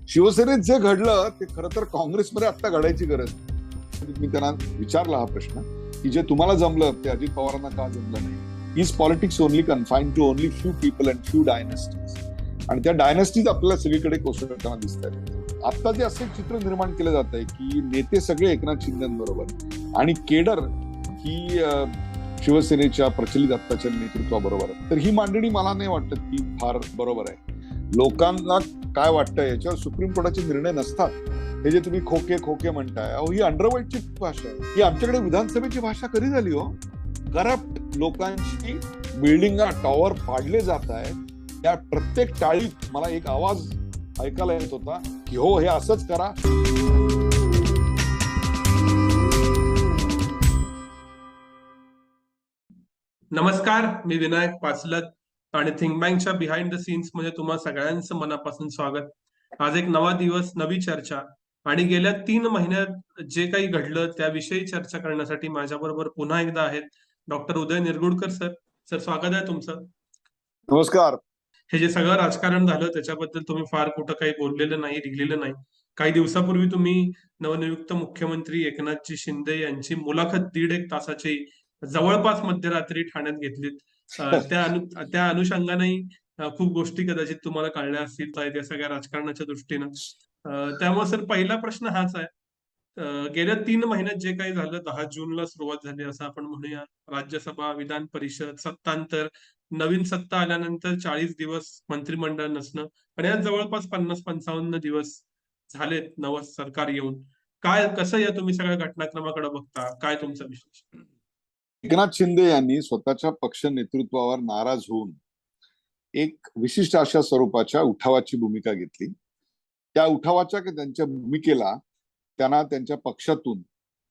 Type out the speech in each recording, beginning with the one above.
शिवसेनेत जे घडलं ते खरं तर काँग्रेसमध्ये आता घडायची गरज नाही. मी त्यांना विचारला हा प्रश्न की जे तुम्हाला जमलं ते अजित पवारांना का जमलं नाही. Is politics only confined to only few people and few dynasties, आणि त्या डायनेस्टीज आपल्याला सगळीकडे कोसळताना दिसत आहेत. आता जे असे चित्र निर्माण केलं जात आहे की नेते सगळे एकनाथ शिंदेबरोबर आणि केडर ही शिवसेनेच्या प्रचलित आत्ताच्या नेतृत्वाबरोबर, तर ही मांडणी मला नाही वाटत की फार बरोबर आहे. लोकांना काय वाटतं याच्यावर सुप्रीम कोर्टाचे निर्णय नसतात. हे जे तुम्ही खोके खोके म्हणताय, अहो ही अंडरवर्ल्डची भाषा आहे. ही आमच्याकडे विधानसभेची भाषा कधी झाली हो? करप्ट लोकांची बिल्डिंगा टॉवर पाडले जात आहेत. त्या प्रत्येक टाळीत मला एक आवाज ऐकायला येत होता की हो हे असंच करा. नमस्कार, मी विनायक पाचलत आणि थिंक बँकच्या बिहाइंड द सीन्स मध्ये तुम्हा सगळ्यांचं मनापासून स्वागत. आज एक नवा दिवस, नवी चर्चा आणि गेल्या 3 महिन्यात जे काही घडलं त्याविषयी चर्चा करण्यासाठी माझ्याबरोबर पुन्हा एकदा आहेत doctor Uday Nirgudkar sir. Sir, स्वागत आहे तुमचं. नमस्कार. हे जे सगळं राजकारण झालं त्याच्याबद्दल तुम्ही फार कुठं काही बोललेलं नाही, लिहिलेलं नाही. काही दिवसापूर्वी तुम्ही नवनियुक्त मुख्यमंत्री एकनाथजी शिंदे यांची मुलाखत 1.5 तासाची जवळपास मध्यरात्री ठाण्यात घेतलीत. त्या अनुषंगाने खूप गोष्टी कदाचित तुम्हाला कळल्या असतील त्या सगळ्या राजकारणाच्या दृष्टीनं. त्यामुळे सर, पहिला प्रश्न हाच आहे. गेल्या 3 महिन्यात जे काही झालं, 10 जूनला सुरुवात झाली असं आपण म्हणूया. राज्यसभा, विधान परिषद, सत्तांतर, नवीन सत्ता आल्यानंतर 40 दिवस मंत्रिमंडळ नसणं आणि आज जवळपास 50-55 दिवस झालेत नवं सरकार येऊन. काय, कसं या तुम्ही सगळ्या घटनाक्रमाकडे बघता? काय तुमचं विश्लेषण? एकनाथ शिंदे यांनी स्वतःच्या पक्ष नेतृत्वावर नाराज होऊन एक विशिष्ट अशा स्वरूपाच्या उठावाची भूमिका घेतली. त्या उठावाच्या त्यांच्या भूमिकेला त्यांना त्यांच्या पक्षातून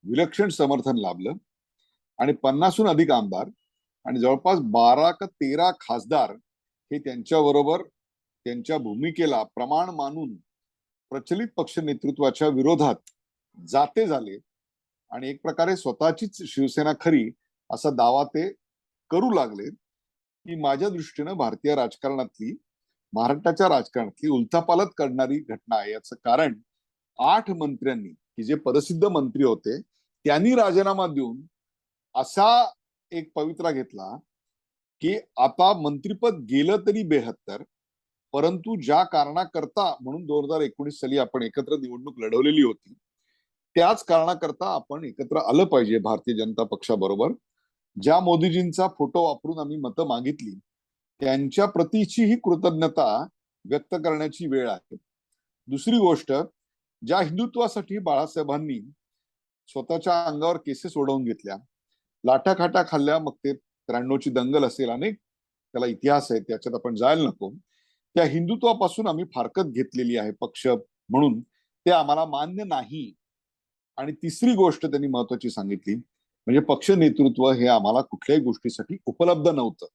विलक्षण समर्थन लाभलं आणि 50हून अधिक आमदार आणि जवळपास 12 का 13 खासदार हे त्यांच्याबरोबर त्यांच्या भूमिकेला प्रमाण मानून प्रचलित पक्ष नेतृत्वाच्या विरोधात जाते झाले आणि एक प्रकारे स्वतःचीच शिवसेना खरी असा दावा ते करू लागले. ही माझ्या दृष्टीनं भारतीय राजकारणातली, महाराष्ट्राच्या राजकारणातली उलथापालथ करणारी घटना आहे. याचं कारण 8 मंत्र्यांनी की जे प्रसिद्ध मंत्री होते त्यांनी राजीनामा देऊन असा एक पवित्रा घेतला की आता मंत्रीपद गेलं तरी 72, परंतु ज्या कारणाकरता म्हणून 2019 साली आपण एकत्र निवडणूक लढवलेली होती त्याच कारणाकरता आपण एकत्र आलं पाहिजे भारतीय जनता पक्षाबरोबर. ज्या मोदीजींचा फोटो वापरून आम्ही मतं मागितली त्यांच्या प्रतीची ही कृतज्ञता व्यक्त करण्याची वेळ आहे. दुसरी गोष्ट, ज्या हिंदुत्वासाठी बाळासाहेबांनी स्वतःच्या अंगावर केसेस ओढवून घेतल्या, लाठाखाटा खाल्ल्या, मग ते 93ची दंगल असेल, अनेक त्याला इतिहास आहे, त्याच्यात आपण जायला नको. त्या हिंदुत्वापासून आम्ही फारकत घेतलेली आहे पक्ष म्हणून, ते आम्हाला मान्य नाही. आणि तिसरी गोष्ट त्यांनी महत्वाची सांगितली म्हणजे पक्ष नेतृत्व हे आम्हाला कुठल्याही गोष्टीसाठी उपलब्ध नव्हतं.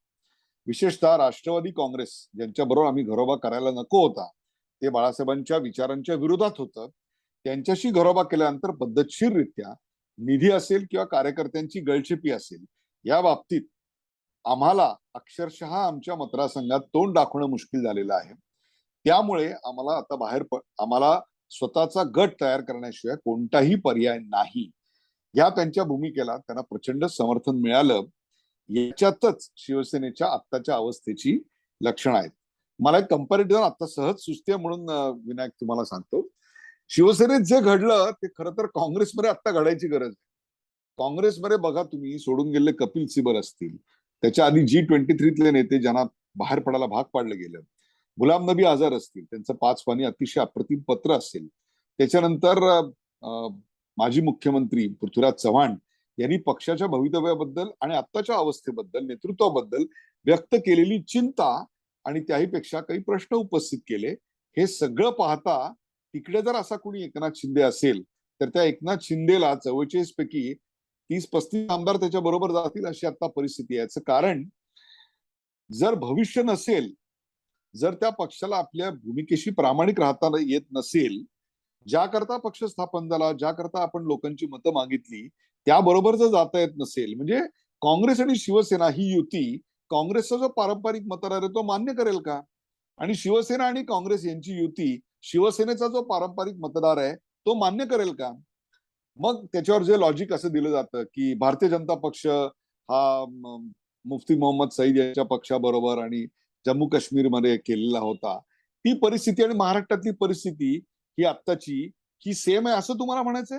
विशेषतः राष्ट्रवादी काँग्रेस ज्यांच्याबरोबर आम्ही घरोबा करायला नको होता, ते बाळासाहेबांच्या विचारांच्या विरोधात होतं. त्यांच्याशी घरोबा केल्यानंतर पद्धतशीररित्या निधी असेल किंवा कार्यकर्त्यांची गळचेपी असेल, या बाबतीत आम्हाला अक्षरशः आमच्या मतदारसंघात तोंड दाखवणं मुश्किल झालेलं आहे. त्यामुळे आम्हाला आता आम्हाला स्वतःचा गट तयार करण्याशिवाय कोणताही पर्याय नाही. या त्यांच्या भूमिकेला त्यांना प्रचंड समर्थन मिळालं. याच्यातच शिवसेनेच्या आत्ताच्या अवस्थेची लक्षणं आहेत. मला एक कंपॅरिझन आता सहज सुचते म्हणून विनायक तुम्हाला सांगतो. शिवसेनेत जे घडलं ते खरं तर काँग्रेसमध्ये आता घडायची गरज आहे. काँग्रेसमध्ये बघा, तुम्ही सोडून गेलेले कपिल सिबल असतील, त्याच्या आधी G23 नेते ज्यांना बाहेर पडायला भाग पाडलं गेलं, गुलाम नबी आझाद असतील, त्यांचं 5 पानी अतिशय अप्रतिम पत्र असेल, त्याच्यानंतर माजी मुख्यमंत्री पृथ्वीराज चव्हाण यांनी पक्षाच्या भवितव्याबद्दल आणि आत्ताच्या अवस्थेबद्दल, नेतृत्वाबद्दल व्यक्त केलेली चिंता आणि त्याहीपेक्षा काही प्रश्न उपस्थित केले. हे सगळं पाहता तिकडे जर असा कोणी एकनाथ शिंदे असेल तर त्या एकनाथ शिंदेला 44 पैकी 30-35 आमदार त्याच्या बरोबर जातील अशी आता परिस्थिती आहे. याचं कारण, जर भविष्य नसेल, जर त्या पक्षाला आपल्या भूमिकेशी प्रामाणिक राहता येत नसेल, ज्याकरता पक्ष स्थापन झाला, ज्याकरता आपण लोकांची मतं मागितली, त्याबरोबर जर जाता येत नसेल, म्हणजे काँग्रेस आणि शिवसेना ही युती काँग्रेसचा जो पारंपरिक मतदार आहे तो मान्य करेल का? आणि शिवसेना आणि काँग्रेस यांची युती शिवसेनेचा जो पारंपरिक मतदार आहे तो मान्य करेल का? मग त्याच्यावर जे लॉजिक असं दिलं जातं की भारतीय जनता पक्ष हा मुफ्ती मोहम्मद सईद यांच्या पक्षाबरोबर आणि जम्मू काश्मीरमध्ये केलेला होता, ती परिस्थिती आणि महाराष्ट्रातली परिस्थिती ही आत्ताची ही सेम आहे असं तुम्हाला म्हणायचंय?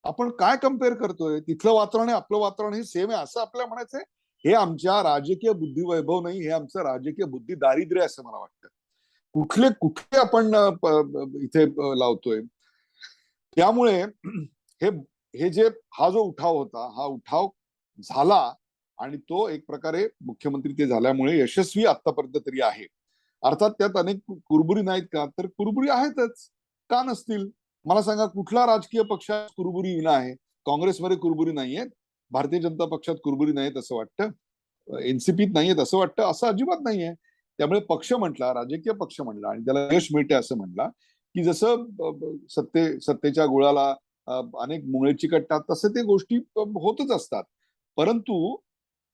आपण काय कम्पेअर करतोय? तिथलं वातावरण आहे आपलं वातावरण हे सेम आहे असं आपल्याला म्हणायचंय? हे आमच्या राजकीय बुद्धिवैभव नाही, हे आमचं राजकीय बुद्धी दारिद्र्य आहे असं मला वाटतं. कुठले कुठले आपण इथे लावतोय. त्यामुळे हे हे जे हा जो उठाव होता हा उठाव झाला आणि तो एक प्रकारे मुख्यमंत्री ते झाल्यामुळे यशस्वी आतापर्यंत तरी आहे. अर्थात त्यात अनेक कुरबुरी नाहीत का? तर कुरबुरी आहेतच. का नसतील? मला सांगा कुठला राजकीय पक्षात कुरबुरी विना आहे? काँग्रेसमध्ये कुरबुरी नाहीये, भारतीय जनता पक्षात कुरबुरी नाहीत असं वाटतं, एनसीपीत नाहीयेत असं वाटतं, असं अजिबात नाहीये. त्यामुळे पक्ष म्हटला, राजकीय पक्ष म्हणला आणि त्याला यश मिळते असं म्हणला की जसं सत्तेच्या गुळाला अनेक मुळे चिकटतात तसे ते गोष्टी होतच असतात. परंतु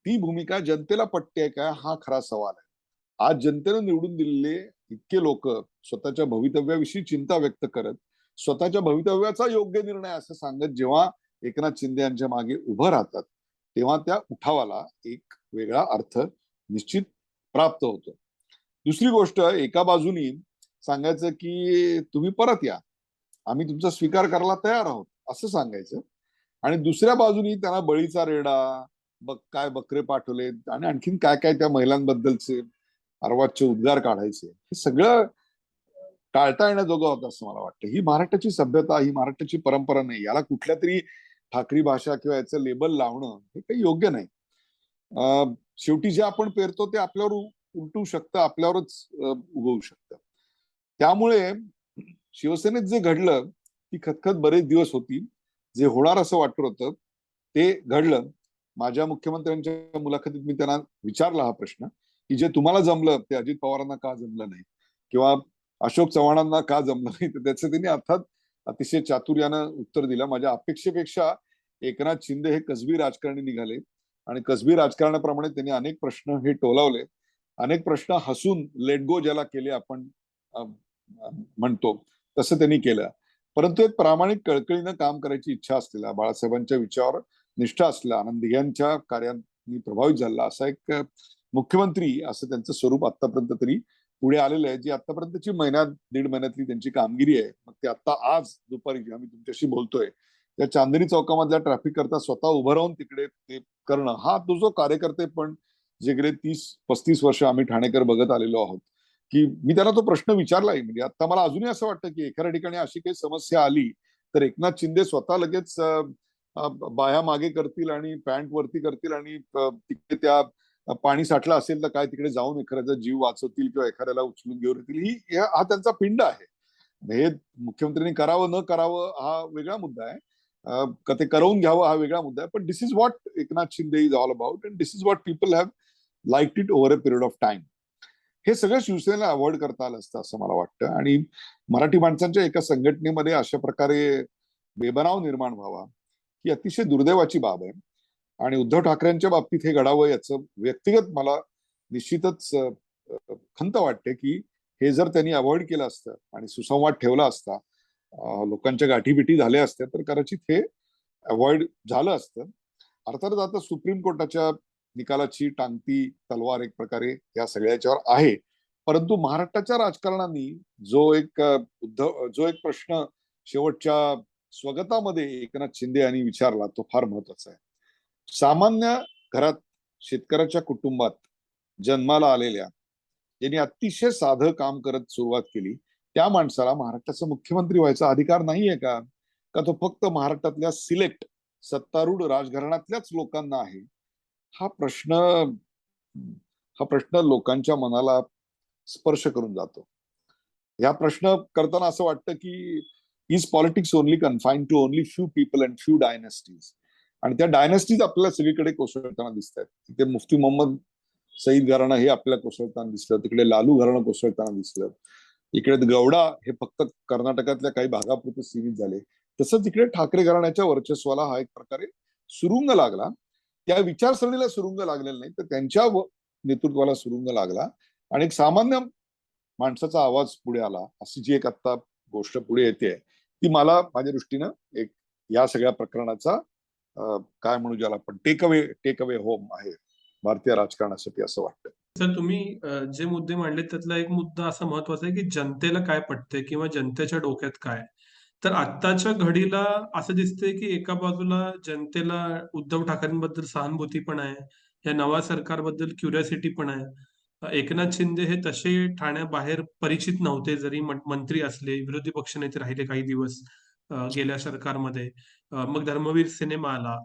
ती भूमिका जनतेला पटते का हा खरा सवाल आहे. आज जनतेनं निवडून दिलेले इतके लोक स्वतःच्या भवितव्याविषयी चिंता व्यक्त करत स्वतःच्या भवितव्याचा योग्य निर्णय असं सांगत जेव्हा एकनाथ शिंदे यांच्या मागे उभं राहतात तेव्हा त्या उठावाला एक वेगळा अर्थ निश्चित प्राप्त होतो. दुसरी गोष्ट, एका बाजूनी सांगायचं की तुम्ही परत या, आम्ही तुमचा स्वीकार करायला तयार आहोत असं सांगायचं, आणि दुसऱ्या बाजूनी त्यांना बळीचा रेडा, काय बकरे पाठवले आणि आणखीन काय काय त्या महिलांबद्दलचे अर्वाच्य उद्गार काढायचे, हे सगळं टाळता येण्याजोगं होतं असं मला वाटतं. ही महाराष्ट्राची सभ्यता, ही महाराष्ट्राची परंपरा नाही. याला कुठल्या तरी ठाकरी भाषा किंवा याचं लेबल लावणं हे काही योग्य नाही. शेवटी जे आपण पेरतो ते आपल्यावर उलटू शकतं, आपल्यावरच उगवू शकतं. त्यामुळे शिवसेनेत जे घडलं ती खतखत बरेच दिवस होती. जे होणार असं वाटत होतं ते घडलं. माझ्या मुख्यमंत्र्यांच्या मुलाखतीत मी त्यांना विचारला हा प्रश्न की जे तुम्हाला जमलं ते अजित पवारांना का जमलं नाही किंवा अशोक चव्हाणांना का जमलं नाही, तर त्याचं त्यांनी अर्थात अतिशय चातुर्यानं उत्तर दिलं. माझ्या अपेक्षेपेक्षा एकनाथ शिंदे हे कसबी राजकारणी निघाले आणि कसबी राजकारणाप्रमाणे त्यांनी अनेक प्रश्न हे टोलावले, अनेक प्रश्न हसून लेट गो ज्याला केले आपण म्हणतो तसं त्यांनी केलं. परंतु एक प्रामाणिक कळकळीनं काम करायची इच्छा असलेला, बाळासाहेबांच्या विचारावर निष्ठा असलेला, आनंद यांच्या कार्यांनी प्रभावित झाला असा एक मुख्यमंत्री असं त्यांचं स्वरूप आतापर्यंत तरी पुढे आलेलं आहे. जी आतापर्यंतची दीड महिन्यातली त्यांची कामगिरी आहे, मग ते आता आज दुपारी जेव्हा मी तुमच्याशी बोलतोय त्या चांदणी चौकामधल्या ट्रॅफिक करता स्वतः उभं राहून तिकडे ते करणं, हा तो जो कार्यकर्ते पण जे गेले 30-35 वर्ष आम्ही ठाणेकर बघत आलेलो आहोत, की मी त्यांना तो प्रश्न विचारलाय. म्हणजे आता मला अजूनही असं वाटतं की एखाद्या ठिकाणी अशी काही समस्या आली तर एकनाथ शिंदे स्वतः लगेच बाया मागे करतील आणि पॅन्ट वरती करतील आणि तिकडे त्या पाणी साठलं असेल तर काय तिकडे जाऊन एखाद्याचा जीव वाचवतील किंवा एखाद्याला उचलून घेऊन येतील. हा त्यांचा पिंड आहे. हे मुख्यमंत्र्यांनी करावं न करावं हा वेगळा मुद्दा आहे, का ते करवून घ्यावं हा वेगळा मुद्दा आहे. पण this is what Eknath Shinde is all about and this is what people have liked it over a period of time. हे सगळं शिवसेनेला अवॉइड करता आलं असतं असं मला वाटतं. आणि मराठी माणसांच्या एका संघटनेमध्ये अशा प्रकारे बेबनाव निर्माण व्हावा ही अतिशय दुर्दैवाची बाब आहे. आणि उद्धव ठाकरेंच्या बाबतीत हे घडावं याचं व्यक्तिगत मला निश्चितच खंत वाटते की हे जर त्यांनी अवॉइड केलं असतं आणि सुसंवाद ठेवला असता, लोकांच्या गाठीबिटी झाल्या असत्या तर कदाचित हे अवॉइड झालं असतं. अर्थातच आता सुप्रीम कोर्टाच्या निकालाची टांगती तलवार एक प्रकारे या सगळ्याच्यावर आहे. परंतु महाराष्ट्राच्या राजकारणाने जो एक प्रश्न शेवटच्या स्वगतामध्ये एकनाथ शिंदे यांनी विचारला तो फार महत्वाचा आहे. सामान्य घरात शेतकऱ्याच्या कुटुंबात जन्माला आलेल्या, ज्यांनी अतिशय साधं काम करत सुरुवात केली, त्या माणसाला महाराष्ट्राचा मुख्यमंत्री व्हायचा अधिकार नाहीये का? का तो फक्त महाराष्ट्रातल्या सिलेक्ट सत्तारूढ राजघराण्यातल्याच लोकांना आहे? हा प्रश्न हा प्रश्न लोकांच्या मनाला स्पर्श करून जातो. या प्रश्न करताना असं वाटतं की is politics only confined to only few people and few dynasties? आणि त्या डायनेस्टीज आपल्याला सगळीकडे कोसळताना दिसत आहेत. तिथे मुफ्ती मोहम्मद सईद घराणं हे आपल्याला कोसळताना दिसलं, तिकडे लालू घराणं कोसळताना दिसलं, इकडे गौडा हे फक्त कर्नाटकातल्या काही भागापुरते सीमित झाले. तसंच इकडे ठाकरे घराण्याच्या वर्चस्वाला हा एक प्रकारे सुरुंग लागला. त्या विचारसरणीला सुरुंग लागलेला नाही तर त्यांच्या नेतृत्वाला सुरुंग लागला आणि एक सामान्य माणसाचा आवाज पुढे आला, अशी जी एक आता गोष्ट पुढे येते ती मला माझ्या दृष्टीनं एक या सगळ्या प्रकरणाचा काय म्हणू ज्याला आपण टेक अवे होम आहे भारतीय राजकारणासाठी असं वाटतं. सर तुम्ही जे मुद्दे मांडले त्यातला एक मुद्दा असा महत्वाचा आहे की जनतेला काय पटतंय किंवा जनतेच्या डोक्यात काय. तर आत्ताच्या घडीला असं दिसतंय की एका बाजूला जनतेला उद्धव ठाकरेंबद्दल सहानुभूती पण आहे. या नव्या सरकारबद्दल क्युरिओसिटी पण आहे. एकनाथ शिंदे हे तसे ठाण्याबाहेर परिचित नव्हते जरी मंत्री असले, विरोधी पक्षनेते राहिले काही दिवस गेल्या सरकारमध्ये. मग धर्मवीर सिनेमा आला.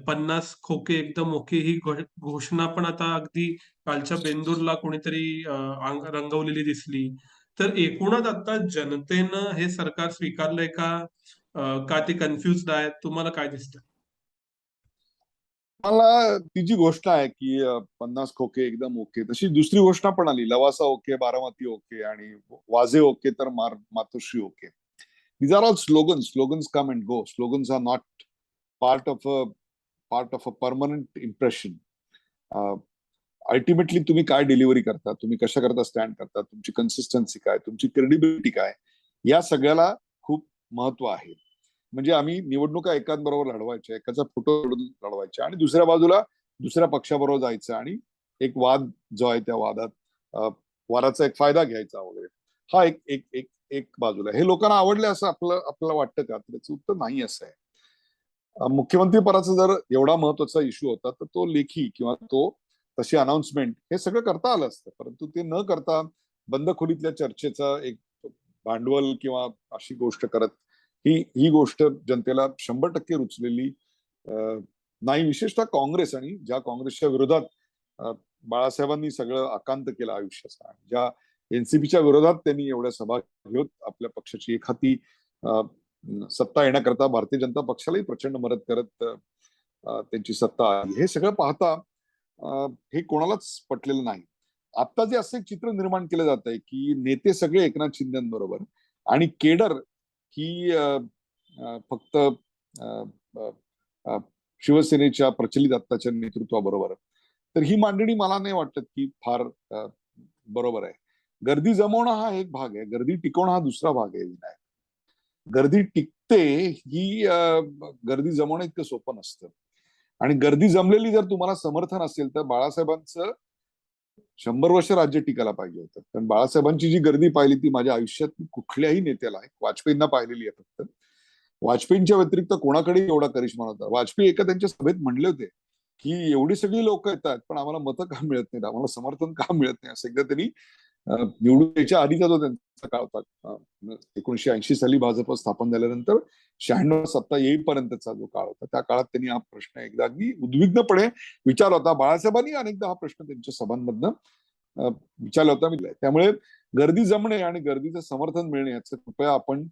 50 खोके एकदम ओके ही घोषणा पण आता अगदी कालच्या बेंदूरला कोणीतरी रंगवलेली दिसली. तर एकूणच आता जनतेनं हे सरकार स्वीकारलंय का? का ते कन्फ्युज्ड आहेत? तुम्हाला काय दिसतं? मला ती जी गोष्ट आहे की 50 खोके एकदम ओके, तशी दुसरी घोषणा पण आली, लवासा ओके, बारामती ओके आणि वाजे ओके तर Matoshree okay. These are all slogans come and go. Slogans are not part of a permanent impression. Ultimately तुम्ही काय डिलिव्हरी करता, तुम्ही कशा करता स्टँड करता, तुमची कन्सिस्टन्सी काय, तुमची क्रेडिबिलिटी काय, या सगळ्याला खूप महत्व आहे. म्हणजे आम्ही निवडणुका एकांबरोबर लढवायच्या, एकाचा फोटो लढवायच्या आणि दुसऱ्या बाजूला दुसऱ्या पक्षाबरोबर जायचं आणि एक वाद जो आहे त्या वादाचा एक फायदा घ्यायचा वगैरे. हा एक एक एक एक बाजूला हे लोकांना आवडले असं आपल्याला वाटतं का? त्याचं उत्तर नाही असं आहे. मुख्यमंत्री पदाचा जर एवढा महत्वाचा इश्यू होता तर तो लेखी किंवा तो तशी अनाउन्समेंट हे सगळं करता आलं असतं, परंतु ते न करता बंद खोलीतल्या चर्चेचा एक भांडवल किंवा अशी गोष्ट करत ही गोष्ट जनतेला 100% रुचलेली नाही. विशेषतः काँग्रेस आणि ज्या काँग्रेसच्या विरोधात बाळासाहेबांनी सगळं आकांत केलं आयुष्याचा, ज्या एनसीपीच्या विरोधात त्यांनी एवढ्या सभा घेऊन आपल्या पक्षाची एखादी सत्ता येण्याकरता भारतीय जनता पक्षालाही प्रचंड मदत करत त्यांची सत्ता आली. हे सगळं पाहता हे कोणालाच पटलेलं नाही. आता जे असं एक चित्र निर्माण केलं जात आहे की नेते सगळे एकनाथ शिंदेबरोबर आणि केडर ही फक्त शिवसेनेच्या प्रचलित आत्ताच्या नेतृत्वाबरोबर, तर ही मांडणी मला नाही वाटत की फार बरोबर आहे. गर्दी जमवणं हा एक भाग आहे, गर्दी टिकवणं हा दुसरा भाग आहे. विनायक, गर्दी टिकते ही गर्दी जमवणं इतकं सोपं नसतं. आणि गर्दी जमलेली जर तुम्हाला समर्थन असेल तर बाळासाहेबांचं 100 वर्ष राज्य टिकायला पाहिजे होतं. कारण बाळासाहेबांची जी गर्दी पाहिली ती माझ्या आयुष्यात कुठल्याही नेत्याला आहे. वाजपेयींना पाहिलेली आहे फक्त. वाजपेयींच्या व्यतिरिक्त कोणाकडे एवढा करिश्मा नव्हता. वाजपेयी एका त्यांच्या सभेत म्हणले होते की एवढी सगळी लोक येतात पण आम्हाला मतं का मिळत नाहीत, आम्हाला समर्थन का मिळत नाही, असं एकदा त्यांनी निवडून यायच्या आधीचा जो त्यांचा काळ होता, 1980 साली भाजप स्थापन झाल्यानंतर 96 सत्ता येईपर्यंतचा जो काळ होता त्या काळात त्यांनी हा प्रश्न एकदा अगदी उद्विग्नपणे विचारला होता. बाळासाहेबांनी अनेकदा हा प्रश्न त्यांच्या सभांमधनं विचारला होता. त्यामुळे गर्दी जमणे आणि गर्दीचं समर्थन मिळणे याचं कृपया आपण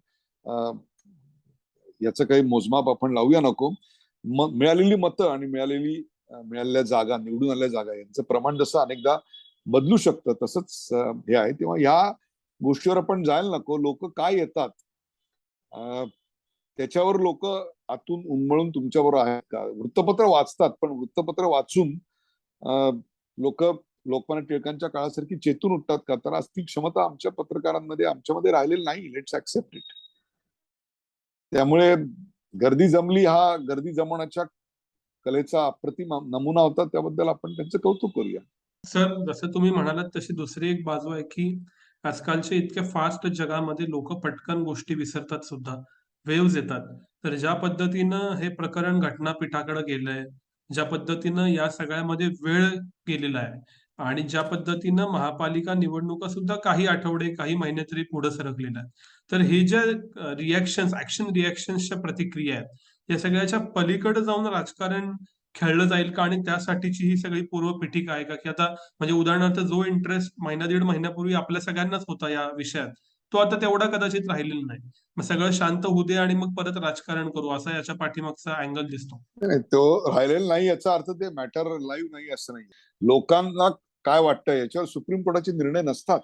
याचं काही मोजमाप आपण लावूया नको. मिळालेली मतं आणि मिळालेल्या जागा, निवडून आलेल्या जागा यांचं प्रमाण जसं अनेकदा बदलू शकतं तसंच हे आहे. तेव्हा या गोष्टीवर आपण जायला नको. लोक काय येतात त्याच्यावर लोक आतून उन्मळून तुमच्याबरोबर आहेत का? वृत्तपत्र वाचतात पण वृत्तपत्र वाचून लोक लोकमान्य टिळकांच्या काळासारखी चेतून उठतात का? तर आज ती क्षमता आमच्या पत्रकारांमध्ये आमच्यामध्ये राहिलेली नाही. Let's accept it. त्यामुळे गर्दी जमली हा गर्दी जमवण्याच्या कलेचा अप्रतिम नमुना होता, त्याबद्दल आपण त्यांचं कौतुक करूया. सर जसं तुम्ही म्हणालात तशी दुसरी एक बाजू आहे की आजकालच्या इतक्या फास्ट जगामध्ये लोक पटकन गोष्टी विसरतात सुद्धा. वेव्हज येतात. तर ज्या पद्धतीनं हे प्रकरण घटनापीठाकडे गेलंय, ज्या पद्धतीनं या सगळ्यामध्ये वेळ गेलेला आहे आणि ज्या पद्धतीनं महापालिका निवडणुका सुद्धा काही आठवडे, काही महिने तरी पुढे सरकलेल्या आहेत. तर हे ज्या ऍक्शन रिएक्शन्सच्या प्रतिक्रिया आहेत, या सगळ्याच्या पलीकडे जाऊन राजकारण खेळलं जाईल का? आणि त्यासाठीची ही सगळी पूर्वपीठिका आहे का? की आता म्हणजे उदाहरणार्थ जो इंटरेस्ट महिना दीड महिन्यापूर्वी आपल्या सगळ्यांनाच होता या विषयात, तो आता तेवढा कदाचित राहिलेला नाही. मग सगळं शांत होऊ दे आणि मग परत राजकारण करू, असा याच्या पाठीमागचा अँगल दिसतो. नाही, तो राहिलेला नाही याचा अर्थ ते मॅटर लाईव्ह नाही असं नाही. लोकांना काय वाटतं याच्यावर सुप्रीम कोर्टाचे निर्णय नसतात.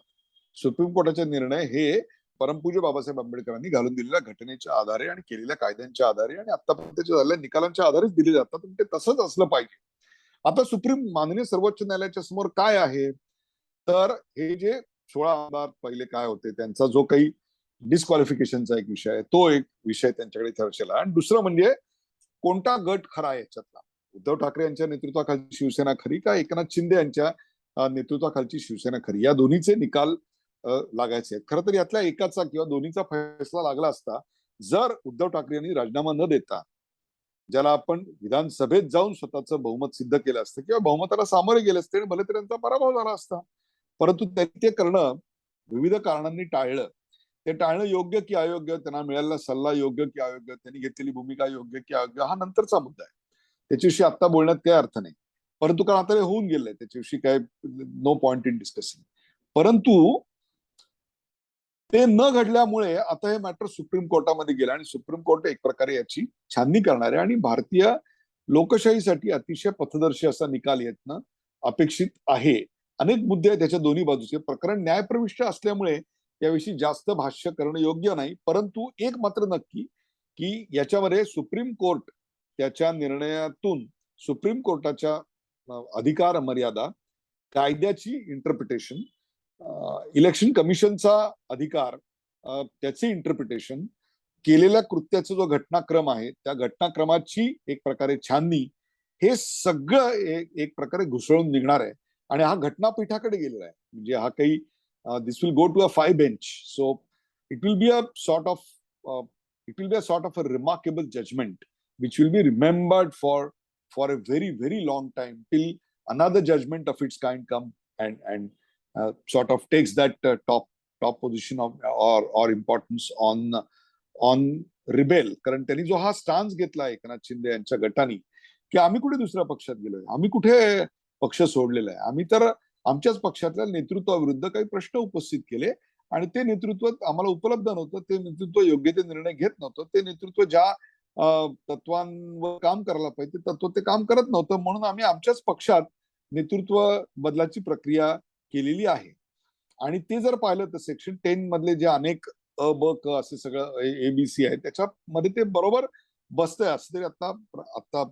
सुप्रीम कोर्टाचे निर्णय हे परमपूज्य बाबासाहेब आंबेडकरांनी घालून दिलेल्या घटनेच्या आधारे आणि केलेल्या कायद्यांच्या आधारे आणि आतापर्यंत झालेल्या निकालांच्या आधारेच दिले जातात. ते तसंच असलं पाहिजे. आता माननीय सर्वोच्च न्यायालयाच्या समोर काय आहे तर हे जे 16 आमदार पहिले काय होते, त्यांचा जो काही डिस्क्वालिफिकेशनचा एक विषय आहे, तो एक विषय त्यांच्याकडे चर्चेला. आणि दुसरं म्हणजे कोणता गट खरा आहे याच्यातला, उद्धव ठाकरे यांच्या नेतृत्वाखालची शिवसेना खरी का एकनाथ शिंदे यांच्या नेतृत्वाखालची शिवसेना खरी, या दोन्हीचे निकाल लागायचे आहेत. खरं तर यातल्या एकाचा किंवा दोन्हीचा फैसला लागला असता जर उद्धव ठाकरे यांनी राजीनामा न देता, ज्याला आपण विधानसभेत जाऊन स्वतःचं बहुमत सिद्ध केलं असतं किंवा बहुमताला सामोरे गेले असते आणि भले तरी त्यांचा पराभव झाला असता. परंतु त्यांनी ते करणं विविध कारणांनी टाळलं. ते टाळणं योग्य की अयोग्य, त्यांना मिळालेला सल्ला योग्य की अयोग्य, त्यांनी घेतलेली भूमिका योग्य की अयोग्य, हा नंतरचा मुद्दा आहे. त्याच्याविषयी आता बोलण्यात काही अर्थ नाही. परंतु कारण आता हे होऊन गेलंय, त्याच्याविषयी काय नो पॉइंट इन डिस्कसिंग. परंतु ते न घडल्यामुळे आता हे मॅटर सुप्रीम कोर्टामध्ये गेलं आणि सुप्रीम कोर्ट एक प्रकारे याची छाननी करणार आहे आणि भारतीय लोकशाहीसाठी अतिशय पथदर्शी असा निकाल येणं अपेक्षित आहे. अनेक मुद्दे आहेत त्याच्या दोन्ही बाजूचे. प्रकरण न्यायप्रविष्ट असल्यामुळे याविषयी जास्त भाष्य करणं योग्य नाही. परंतु एक मात्र नक्की की याच्यामध्ये सुप्रीम कोर्ट त्याच्या निर्णयातून सुप्रीम कोर्टाच्या अधिकार मर्यादा, कायद्याची इंटरप्रिटेशन, इलेक्शन कमिशनचा अधिकार, त्याचे इंटरप्रिटेशन, केलेल्या कृत्याचा जो घटनाक्रम आहे त्या घटनाक्रमाची एक प्रकारे छाननी, हे सगळं एक प्रकारे घुसळून निघणार आहे आणि हा घटनापीठाकडे गेलेला आहे. म्हणजे हा काही this will go to a 5 bench. So it will be a sort of a remarkable judgement which will be remembered for a very long time till another judgment of its kind come and sort of takes that top position of or importance on rebel. कारण त्यांनी जो हा stance घेतला एकनाथ शिंदे यांच्या गटाने की आम्ही कुठे दुसऱ्या पक्षात गेलोय, आम्ही कुठे पक्ष सोडलेला आहे, आम्ही तर आमच्याच पक्षातल्या नेतृत्वाविरुद्ध काही प्रश्न उपस्थित केले आणि ते नेतृत्व आम्हाला उपलब्ध नव्हतं, ते नेतृत्व योग्य ते निर्णय घेत नव्हतं, ते नेतृत्व ज्या तत्वांवर काम करायला पाहिजे तत्व ते काम करत नव्हतं, म्हणून आम्ही आमच्याच पक्षात नेतृत्व बदलाची प्रक्रिया केलेली आहे. आणि ते जर पाहिलं तर सेक्शन 10 मधले जे अनेक अ ब क असे सगळं एबीसी आहे त्याच्यामध्ये ते बरोबर बसतंय. असं तरी आता आता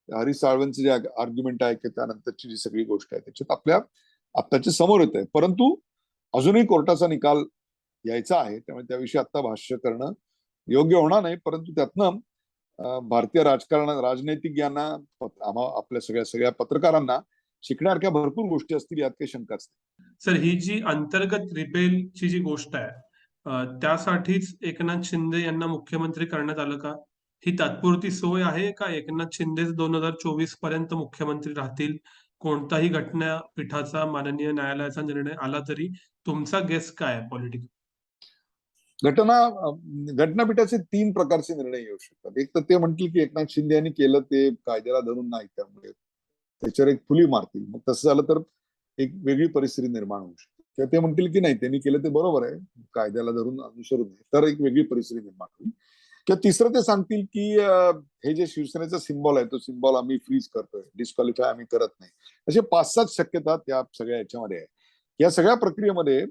हरीश साळवेंचं जे आर्ग्युमेंट आहे की त्यानंतरची जी सगळी गोष्ट आहे त्याच्यात आपल्या आत्ताच्या समोर येत आहे. परंतु अजूनही कोर्टाचा निकाल यायचा आहे, त्यामुळे त्याविषयी आता भाष्य करणं योग्य होणार नाही. परंतु त्यातनं भारतीय राजनैतिक यांना, आपल्या सगळ्या पत्रकारांना शिकण्यासारख्या भरपूर गोष्टी असतील, यात काही शंकाच नाही. सर, ही जी अंतर्गत रिबेलची जी गोष्ट आहे, त्यासाठीच एकनाथ शिंदे यांना मुख्यमंत्री करण्यात आलं का? ही तात्पुरती सोय आहे का एकनाथ शिंदेच 2024 पर्यंत मुख्यमंत्री राहतील? कोणताही घटनापीठाचा, माननीय न्यायालयाचा निर्णय आला तरी तुमचा गेस काय आहे पॉलिटिकल? घटनापीठाचे 3 प्रकारचे निर्णय येऊ शकतात. एक तर ते म्हणतील की एकनाथ शिंदे यांनी केलं ते कायद्याला धरून नाही, त्यामुळे त्याच्यावर एक फुली मारतील. मग तसं झालं तर एक वेगळी परिस्थिती निर्माण होऊ शकते. किंवा ते म्हणतील की नाही, त्यांनी केलं ते बरोबर आहे, कायद्याला धरून अनुसरून नये, तर एक वेगळी परिस्थिती निर्माण होईल. किंवा तिसरं ते सांगतील की हे जे शिवसेनेचा सिम्बॉल आहे तो सिम्बॉल आम्ही फ्रीज करतोय, डिस्क्वालिफाय आम्ही करत नाही. असे 5-7 शक्यता त्या सगळ्या याच्यामध्ये आहे. या सगळ्या प्रक्रियेमध्ये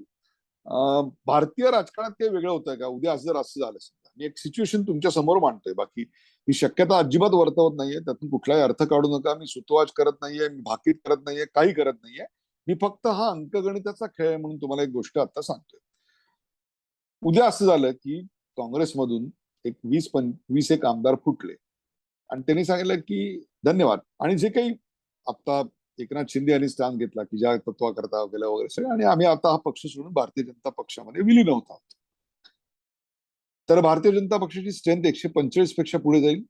भारतीय राजकारणात काही वेगळं होतंय का? उद्या जर असं झालं समजा, मी एक सिच्युएशन तुमच्या समोर मांडतोय, बाकी ही शक्यता अजिबात वर्तवत नाहीये, त्यातून कुठलाही अर्थ काढू नका. मी सुतवाज करत नाहीये, मी भाकीत करत नाहीये, काही करत नाहीये. मी फक्त हा अंकगणिताचा खेळ आहे म्हणून तुम्हाला एक गोष्ट आता सांगतोय. उद्या असं झालं की काँग्रेसमधून एक 20 एक आमदार फुटले आणि त्यांनी सांगितलं की धन्यवाद, आणि जे काही आता एकनाथ शिंदे यांनी स्थान घेतला की ज्या तत्वाकरता गेल्या वगैरे सगळं, आणि आम्ही आता हा पक्ष सोडून भारतीय जनता पक्षामध्ये विलीन होत आहोत. तर भारतीय जनता पक्षाची स्ट्रेंथ 145 पेक्षा पुढे जाईल.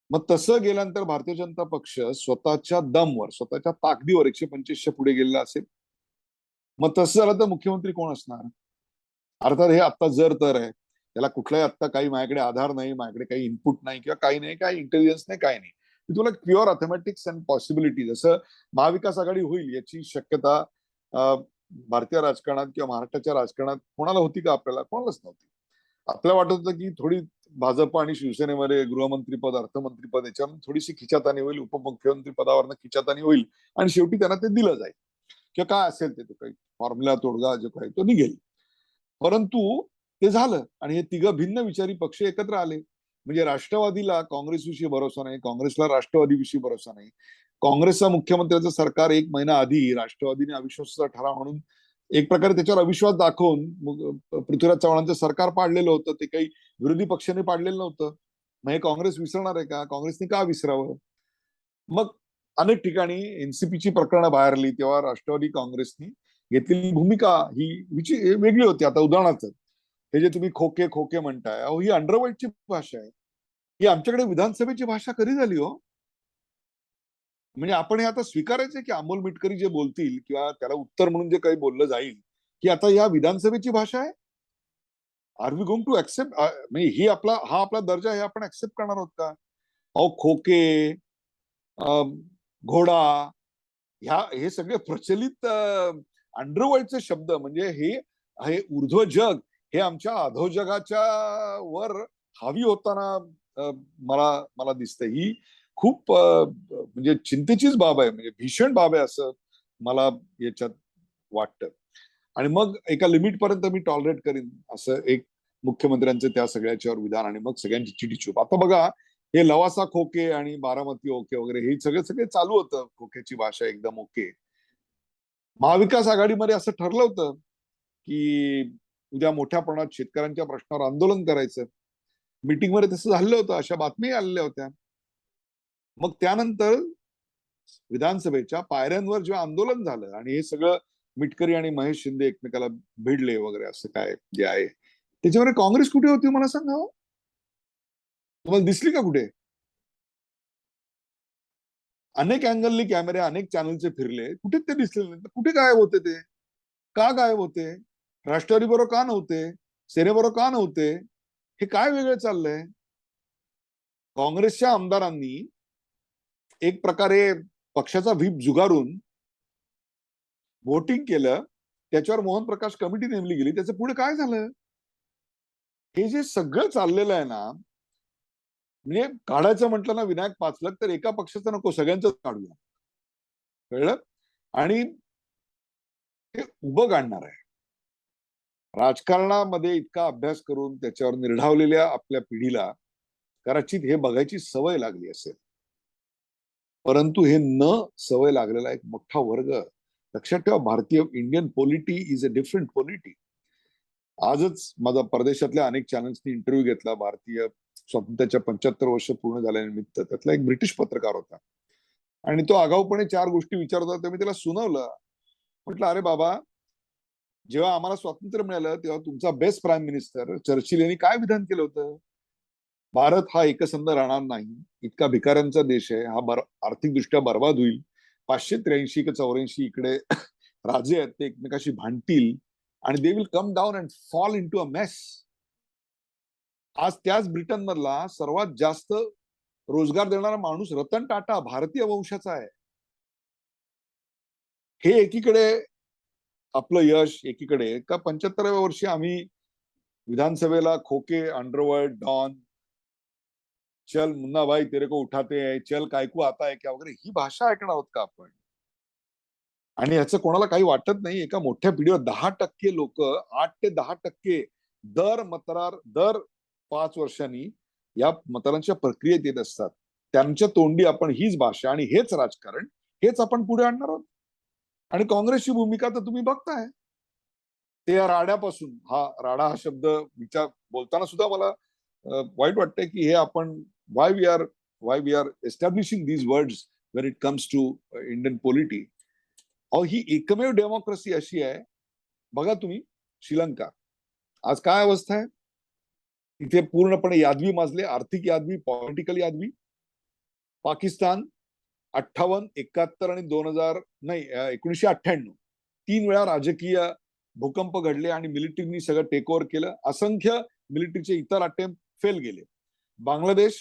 मग तसं गेल्यानंतर भारतीय जनता पक्ष स्वतःच्या दमवर, स्वतःच्या ताकदीवर 125च्या पुढे गेलेला असेल. मग तसं झालं तर मुख्यमंत्री कोण असणार? अर्थात हे आता जर तर आहे, त्याला कुठलाही आता काही माझ्याकडे आधार नाही, माझ्याकडे काही इनपुट नाही किंवा काही नाही, काही इंटेलिजन्स नाही, काही नाही. मी तुला प्युअर अथमॅटिक्स अँड पॉसिबिलिटी, जसं महाविकास आघाडी होईल याची शक्यता भारतीय राजकारणात किंवा महाराष्ट्राच्या राजकारणात कोणाला होती का? आपल्याला कोणालाच नव्हती. आपल्याला वाटत होतं की थोडी भाजप आणि शिवसेनेमध्ये गृहमंत्रीपद, अर्थमंत्रीपद याच्यावर थोडीशी खिचाताणी होईल, उपमुख्यमंत्री पदावरनं खिचाताणी होईल आणि शेवटी त्यांना ते दिलं जाईल किंवा काय असेल ते काही फॉर्म्युला तोडगा जो काही तो निघेल. परंतु ते झालं आणि हे तिघं भिन्न विचारी पक्ष एकत्र आले. म्हणजे राष्ट्रवादीला काँग्रेसविषयी भरोसा नाही, काँग्रेसला राष्ट्रवादीविषयी भरोसा नाही. काँग्रेसचा मुख्यमंत्र्यांचं सरकार 1 महिना आधी राष्ट्रवादीने अविश्वासाचा ठराव म्हणून एक प्रकारे त्याच्यावर अविश्वास दाखवून मग पृथ्वीराज चव्हाणांचं सरकार पाडलेलं होतं, ते काही विरोधी पक्षाने पाडलेलं नव्हतं. मग हे काँग्रेस विसरणार आहे का? काँग्रेसने का विसरावं? मग अनेक ठिकाणी एनसीपीची प्रकरणं बाहेरली तेव्हा राष्ट्रवादी काँग्रेसनी घेतलेली भूमिका ही वेगळी होती. आता उदाहरणार्थ हे जे तुम्ही खोके खोके म्हणताय, अहो ही अंडरवर्ल्डची भाषा आहे. ही आमच्याकडे विधानसभेची भाषा कधी झाली हो? म्हणजे आपण हे आता स्वीकारायचं की अमोल मिटकरी जे बोलतील किंवा त्याला उत्तर म्हणून जे काही बोललं जाईल की आता या विधानसभेची भाषा आहे. Are we going to accept, म्हणजे हा आपला दर्जा हे आपण ऍक्सेप्ट करणार आहोत का? अहो खोके, घोडा, हे सगळे प्रचलित अंडरवर्ल्डचे शब्द, म्हणजे हे हे ऊर्ध्व जग हे आमच्या अधोजगाच्या वर हावी होताना मला मला दिसतंय. ही खूप म्हणजे चिंतेचीच बाब आहे, म्हणजे भीषण बाब आहे असं मला याच्यात वाटतं. आणि मग एका लिमिट पर्यंत मी टॉलरेट करीन असं एक मुख्यमंत्र्यांचे त्या सगळ्याच्यावर विधान, आणि मग सगळ्यांची चिटीचूप. आता बघा, हे लवासा खोके आणि बारामती ओके वगैरे हे सगळे सगळे चालू होतं. खोक्याची भाषा एकदम ओके. महाविकास आघाडीमध्ये असं ठरलं होतं की उद्या मोठ्या प्रमाणात शेतकऱ्यांच्या प्रश्नावर आंदोलन करायचं. मीटिंगमध्ये तसं झालं होतं, अशा बातमी आलेल्या होत्या. मग त्यानंतर विधानसभेच्या पायऱ्यांवर जेव्हा आंदोलन झालं आणि हे सगळं मिटकरी आणि महेश शिंदे एकमेकाला भिडले वगैरे असं काय जे आहे, त्याच्यावर काँग्रेस कुठे होती मला सांगा हो? तुम्हाला दिसली का कुठे? अनेक अँगलनी कॅमेरे अनेक चॅनलचे फिरले, कुठे ते दिसले नाही. कुठे गायब होते ते? का गायब होते? राष्ट्रवादी बरोबर का नव्हते? सेनेबरोबर का नव्हते? हे काय वेगळं चाललंय? काँग्रेसच्या आमदारांनी एक प्रकारे पक्षाचा व्हीप जुगारून व्होटिंग केलं, त्याच्यावर मोहन प्रकाश कमिटी नेमली गेली. त्याचं पुढे काय झालं? हे जे सगळं चाललेलं आहे ना, म्हणजे काढायचं म्हटलं ना विनायक पाचलक, तर एका पक्षाचं नको, सगळ्यांचंच काढूया. कळलं? आणि हे उभं काढणार आहे. राजकारणामध्ये इतका अभ्यास करून त्याच्यावर निर्ढावलेल्या आपल्या पिढीला कदाचित हे बघायची सवय लागली असेल. परंतु हे न सवय लागलेला एक मोठा वर्ग, लक्षात ठेवा, भारतीय Indian polity is a different polity. आजच माझा परदेशातल्या अनेक चॅनल्सनी इंटरव्ह्यू घेतला. भारतीय स्वातंत्र्याच्या 75 वर्ष पूर्ण झाल्यानिमित्त त्यातला एक ब्रिटिश पत्रकार होता आणि तो आगाऊपणे 4 गोष्टी विचारत होता. तर मी त्याला सुनावलं. म्हटलं, अरे बाबा, जेव्हा आम्हाला स्वातंत्र्य मिळालं तेव्हा तुमचा बेस्ट प्राईम मिनिस्टर चर्चिल यांनी काय विधान केलं होतं? भारत हा एकसंध राहणार नाही, इतका भिकाऱ्यांचा देश आहे, हा आर्थिकदृष्ट्या बर्बाद होईल. 583 का 84 इकडे राजे आहेत, ते एकमेकाशी भांडतील आणि they will come down and fall into a mess. आज त्याच ब्रिटन मधला सर्वात जास्त रोजगार देणारा माणूस रतन टाटा भारतीय वंशाचा आहे. हे एकीकडे आपलं यश, एकीकडे का 75व्या वर्षी आम्ही विधानसभेला खोके, अंडरवर्ल्ड, डॉन, चल मुन्ना भाई तेरे को उठाते हैं, चल कायकू आता है क्या वगैरे ही भाषा ऐकणार आहोत का आपण? आणि याचं कोणाला काही वाटत नाही. एका मोठ्या पिढीवर 10% लोक, 8 ते 10% दर 5 वर्षांनी या मतदानाच्या प्रक्रियेत येत असतात. त्यांच्या तोंडी आपण हीच भाषा आणि हेच राजकारण हेच आपण पुढे आणणार आहोत. आणि काँग्रेसची भूमिका तर तुम्ही बघताय. ते या राड्यापासून, राडा हा शब्द विचार बोलताना सुद्धा मला वाईट वाटतंय की हे आपण why we are establishing these words when it comes to Indian polity. अहो ही एकमेव डेमोक्रेसी अशी आहे. बघा तुम्ही श्रीलंका, आज काय अवस्था आहे? इथे पूर्णपणे यादवी माजले, आर्थिक यादवी, पॉलिटिकल यादवी. पाकिस्तान 58, 71 आणि 2000 नाही 1998 3 वेळा राजकीय भूकंप घडले आणि मिलिटरीनी सगळं टेक ओव्हर केलं. असंख्य मिलिटरीचे इतर अटेम्प्ट फेल गेले. बांगलादेश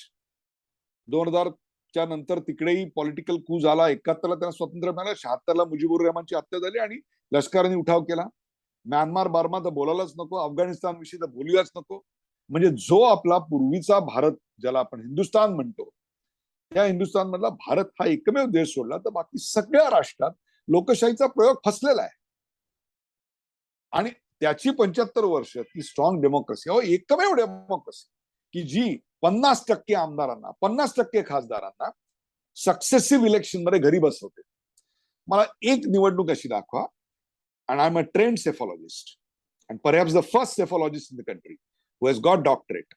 2000च्या नंतर तिकडेही पॉलिटिकल कू झाला. 71ला त्यांना स्वातंत्र्य मिळालं, 76ला मुजीबुर रहमानची हत्या झाली आणि लष्कराने उठाव केला. म्यानमार, बार्मा तर बोलायलाच नको, अफगाणिस्तान विषयी तर बोलूयाच नको. म्हणजे जो आपला पूर्वीचा भारत, ज्याला आपण हिंदुस्थान म्हणतो, त्या हिंदुस्थान मधला भारत हा एकमेव देश सोडला तर बाकी सगळ्या राष्ट्रात लोकशाहीचा प्रयोग फसलेला आहे. आणि त्याची 75 वर्ष ती स्ट्रॉंग डेमोक्रेसी, एकमेव डेमोक्रेसी की जी 50% आमदारांना, 50% खासदारांना सक्सेसिव्ह इलेक्शन मध्ये घरी बसवते. मला एक निवडणूक अशी दाखवा and I'm a trained cephalogist and perhaps the first cephalogist in the country who has got doctorate.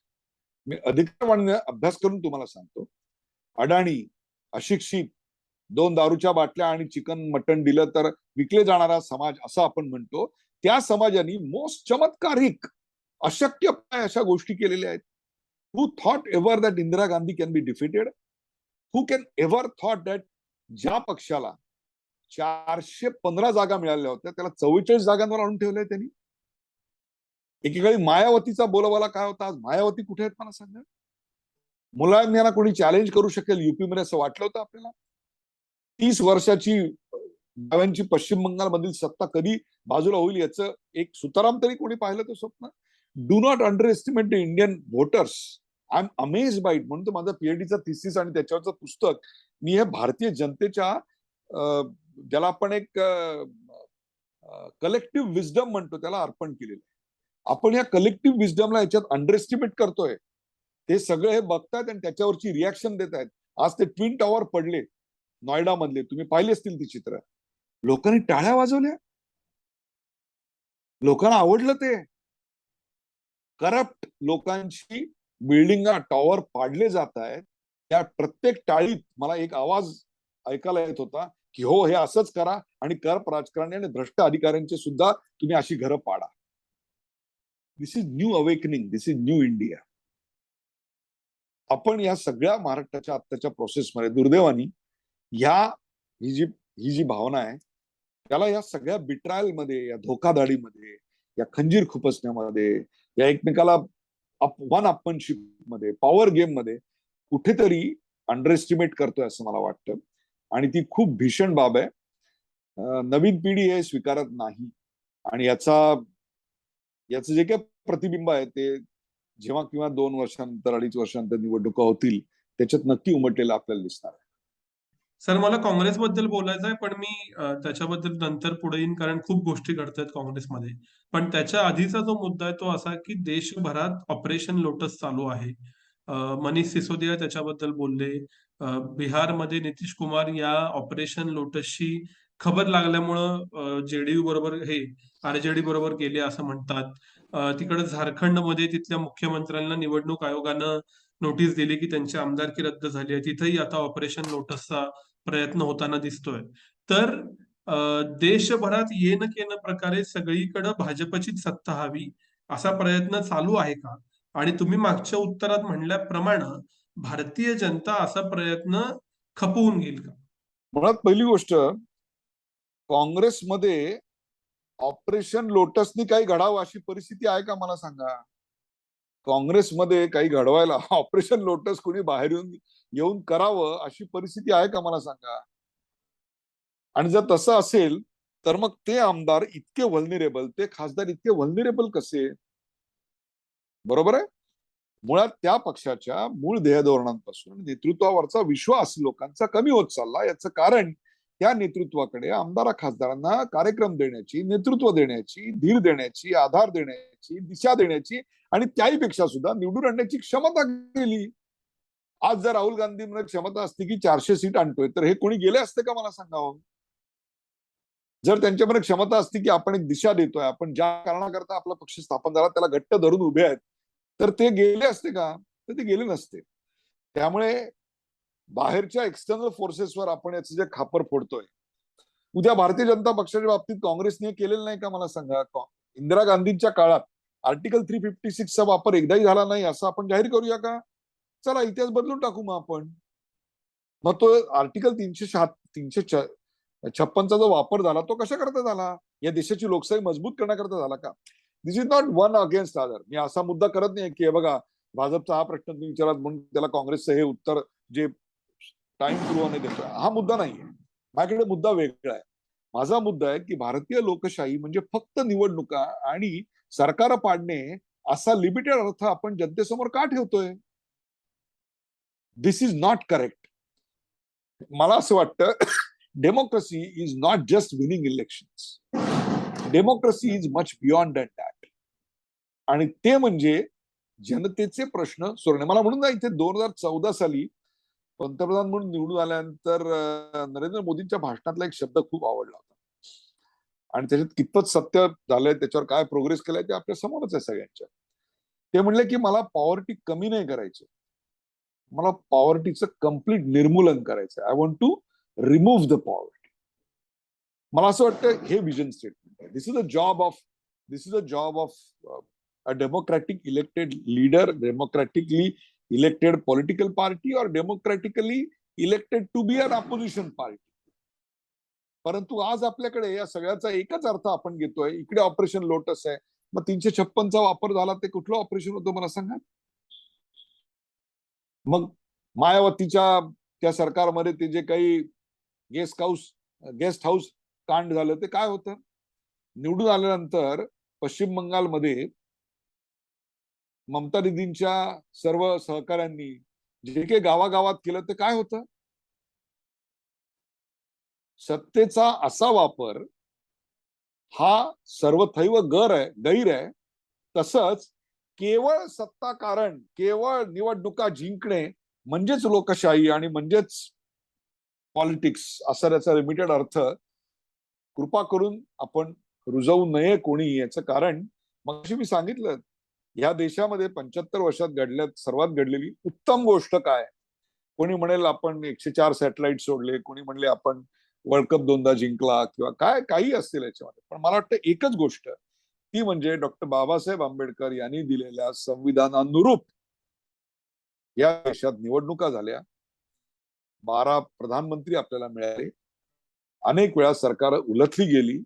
मी अधिकारवाणीने अभ्यास करून तुम्हाला सांगतो, अडाणी, अशिक्षित, 2 दारूच्या बाटल्या आणि चिकन मटण दिलं तर विकले जाणारा समाज असं आपण म्हणतो, त्या समाजाने मोस्ट चमत्कारिक, अशक्य अशा गोष्टी केलेल्या आहेत. Who thought ever that Indira Gandhi can be defeated? Who can ever thought that ज्या पक्षाला 415 जागा मिळाल्या होत्या त्याला 44 जागांवर आणून ठेवलंय त्यांनी. एकेकाळी मायावतीचा बोलबाला काय होता, आज मायावती कुठे आहेत मला सांगा. मुलायम यांना कोणी चॅलेंज करू शकेल युपी मध्ये असं वाटलं होतं आपल्याला. 30 वर्षाची डाव्यांची पश्चिम बंगाल मधील सत्ता कधी बाजूला होईल याचं एक सुताराम तरी कोणी पाहिलं तर स्वप्न. Do not under estimate the Indian voters. I am अमेज बाय इट. म्हणून तर माझं पीएचडीचा थिसिस आणि त्याच्यावरचं पुस्तक मी हे भारतीय जनतेच्या ज्याला आपण एक कलेक्टिव्ह विजडम म्हणतो त्याला अर्पण केलेलं आहे. आपण या कलेक्टिव्ह विजडमला याच्यात अंडर एस्टिमेट करतोय. ते सगळे हे बघतायत आणि त्याच्यावरची रिॲक्शन देत आहेत. आज ते ट्विन टॉवर पडले नोएडा मधले, तुम्ही पाहिली असतील ती चित्र. लोकांनी टाळ्या वाजवल्या, लोकांना आवडलं ते. करप्ट लोकांची बिल्डिंग टॉवर पाडले जात आहेत. त्या प्रत्येक टाळीत मला एक आवाज ऐकायला येत होता की हो, हे असंच करा आणि करप्ट राजकारणी आणि भ्रष्ट अधिकाऱ्यांचे सुद्धा तुम्ही अशी घरं पाडा. This is new awakening, this is new India. आपण या सगळ्या महाराष्ट्राच्या आत्ताच्या प्रोसेसमध्ये दुर्दैवानी ही जी भावना आहे त्याला या सगळ्या बिट्रायल मध्ये, या धोकाधडीमध्ये, या खंजीर खुपसण्यामध्ये, या एकमेकाला वन अपमनशिप मध्ये, पॉवर गेम मध्ये कुठेतरी अंडर एस्टिमेट करतोय असं मला वाटतं. आणि ती खूप भीषण बाब आहे. नवीन पिढी हे स्वीकारत नाही. आणि याचं जे काही प्रतिबिंब आहे ते जेव्हा किंवा 2 वर्षांनंतर 2.5 वर्षांनंतर निवडणुका होतील त्याच्यात नक्की उमटलेलं आपल्याला दिसणार आहे. सर, मला काँग्रेसबद्दल बोलायचं आहे, पण मी त्याच्याबद्दल नंतर पुढे येईन, कारण खूप गोष्टी घडतायत काँग्रेसमध्ये. पण त्याच्या आधीचा जो मुद्दा आहे तो असा की देशभरात ऑपरेशन लोटस चालू आहे. मनीष सिसोदिया त्याच्याबद्दल बोलले. बिहारमध्ये नितीश कुमार या ऑपरेशन लोटसची खबर लागल्यामुळं जेडीयू बरोबर आरजेडी बरोबर गेले असं म्हणतात. तिकडे झारखंडमध्ये तिथल्या मुख्यमंत्र्यांना निवडणूक आयोगानं नोटीस दिली की त्यांची आमदारकी रद्द झाली आहे. तिथेही आता ऑपरेशन लोटसचा प्रयत्न होताना दिसतोय. तर देशभरात येन केन प्रकारे सगळीकडे भाजपचीच सत्ता हवी असा प्रयत्न चालू आहे का? आणि तुम्ही मागच्या उत्तरात म्हणल्याप्रमाणे भारतीय जनता असा प्रयत्न खपवून घेईल का? मुळात पहिली गोष्ट, काँग्रेसमध्ये ऑपरेशन लोटसनी काही घडावं अशी परिस्थिती आहे का मला सांगा. काँग्रेसमध्ये काही घडवायला ऑपरेशन लोटस कोणी बाहेर येऊन करावं अशी परिस्थिती आहे का मला सांगा. आणि जर तसं असेल तर मग ते आमदार इतके व्हल्नरेबल, ते खासदार इतके व्हल्नरेबल कसे? बरोबर आहे. मुळात त्या पक्षाच्या मूळ ध्येय धोरणांपासून नेतृत्वावरचा विश्वास लोकांचा कमी होत चालला. याचं कारण त्या नेतृत्वाकडे आमदार खासदारांना कार्यक्रम देण्याची, नेतृत्व देण्याची, धीर देण्याची, आधार देण्याची, दिशा देण्याची आणि त्याहीपेक्षा सुद्धा निवडून आणण्याची क्षमता गेली. आज जर राहुल गांधींमध्ये क्षमता असती की 400 सीट आणतोय तर हे कोणी गेले असते का मला सांगावं. जर त्यांच्यामध्ये क्षमता असती की आपण एक दिशा देतोय, आपण ज्या कारणाकरता आपला पक्ष स्थापन झाला त्याला घट्ट धरून उभे आहेत, तर ते गेले असते का? तर ते गेले नसते. त्यामुळे बाहेरच्या एक्सटर्नल फोर्सेसवर आपण याचं जे खापर फोडतोय, उद्या भारतीय जनता पक्षाच्या बाबतीत काँग्रेसने केलेलं नाही का मला सांगा. इंदिरा गांधींच्या काळात आर्टिकल 356 चा वापर एकदाही झाला नाही असं आपण जाहीर करूया का? चला इतिहास बदलून टाकू मग आपण. मग तो आर्टिकल 356चा जो वापर झाला तो कशा करता झाला? या देशाची लोकशाही मजबूत करण्याकरता झाला का? This is not one against other. मी असा मुद्दा करत नाही की हे बघा भाजपचा हा प्रश्न तुम्ही विचारात म्हणून त्याला काँग्रेसचं हे उत्तर जे टाइम पूर्वाने देतोय, हा मुद्दा नाहीये. माझ्याकडे मुद्दा वेगळा आहे. माझा मुद्दा आहे की भारतीय लोकशाही म्हणजे फक्त निवडणुका आणि सरकार पाडणे असा लिमिटेड अर्थ आपण जनतेसमोर का ठेवतोय? दिस इज नॉट करेक्ट. मला असं वाटतं democracy is not just winning elections. Democracy is much beyond that. आणि ते म्हणजे जनतेचे प्रश्न सोडणे. मला म्हणून ना इथे 2014 साली पंतप्रधान म्हणून निवडून आल्यानंतर नरेंद्र मोदींच्या भाषणातला एक शब्द खूप आवडला होता. आणि त्याच्यात कितपत सत्य झालंय, त्याच्यावर काय प्रोग्रेस केलाय ते आपल्या समोरच आहे सगळ्यांच्या. ते म्हणले की मला पॉवर्टी कमी नाही करायची, मला पॉवर्टीचं कम्प्लीट निर्मूलन करायचं. I want to remove the poverty. मला असं वाटतं हे विजन स्टेटमेंट आहे. This is a job of a democratic elected leader, democratically elected political party और democratically elected to be an opposition party. परंतु आज आपल्याकडे या सगळ्याचा एकच अर्थ आपण घेतोय. इकडे ऑपरेशन लोटस आहे, मग 356चा वापर झाला, ते कुठलं ऑपरेशन होतं मला सांगा. मग मायावतीच्या त्या सरकारमध्ये ते जे काही गेस्ट हाऊस कांड झालं ते काय होतं. निवडून आल्यानंतर पश्चिम बंगालमध्ये ममता दीदींच्या सर्व सहकाऱ्यांनी जे काही गावागावात केलं ते काय होतं. सत्तेचा असा वापर हा सर्वथैव गैर आहे. तसंच केवळ सत्ता कारण, केवळ निवडणुका जिंकणे म्हणजेच लोकशाही आणि म्हणजेच पॉलिटिक्स असा त्याचा लिमिटेड अर्थ कृपा करून आपण रुजवू नये कोणी. याचं कारण मग मी सांगितलं, या देशामध्ये 75 वर्षात सर्वात घडलेली उत्तम गोष्ट काय. कोणी म्हणेल आपण 104 सॅटेलाइट सोडले, कोणी म्हणले आपण वर्ल्ड कप 2दा जिंकला, किंवा काय काही असतील याच्यामध्ये. पण मला वाटतं एकच गोष्ट, ती म्हणजे डॉक्टर बाबासाहेब आंबेडकर यांनी दिलेल्या संविधानानुरूप या देशात निवडणुका झाल्या, 12 प्रधानमंत्री आपल्याला मिळाले, अनेक वेळा सरकार उलथली गेली,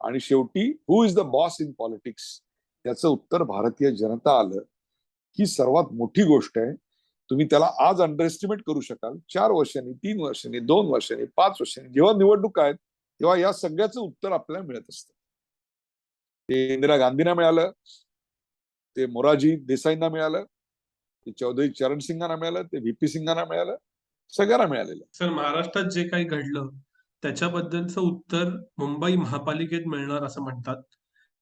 आणि शेवटी who is the boss in politics याचं उत्तर भारतीय जनता आलं. ही सर्वात मोठी गोष्ट आहे. तुम्ही त्याला आज अंडर एस्टिमेट करू शकाल. 4 वर्षांनी, 3 वर्षांनी, 2 वर्षांनी, 5 वर्षांनी जेव्हा निवडणूक आहेत तेव्हा या सगळ्याचं उत्तर आपल्याला मिळत असतं. ते इंदिरा गांधींना मिळालं, ते मोरारजी देसाईंना मिळालं, ते चौधरी चरण सिंगांना मिळालं, ते व्ही.पी. सिंगांना मिळालं, सगळ्यांना मिळालेलं. सर, महाराष्ट्रात जे काही घडलं त्याच्याबद्दलचं उत्तर मुंबई महापालिकेत मिळणार असं म्हणतात.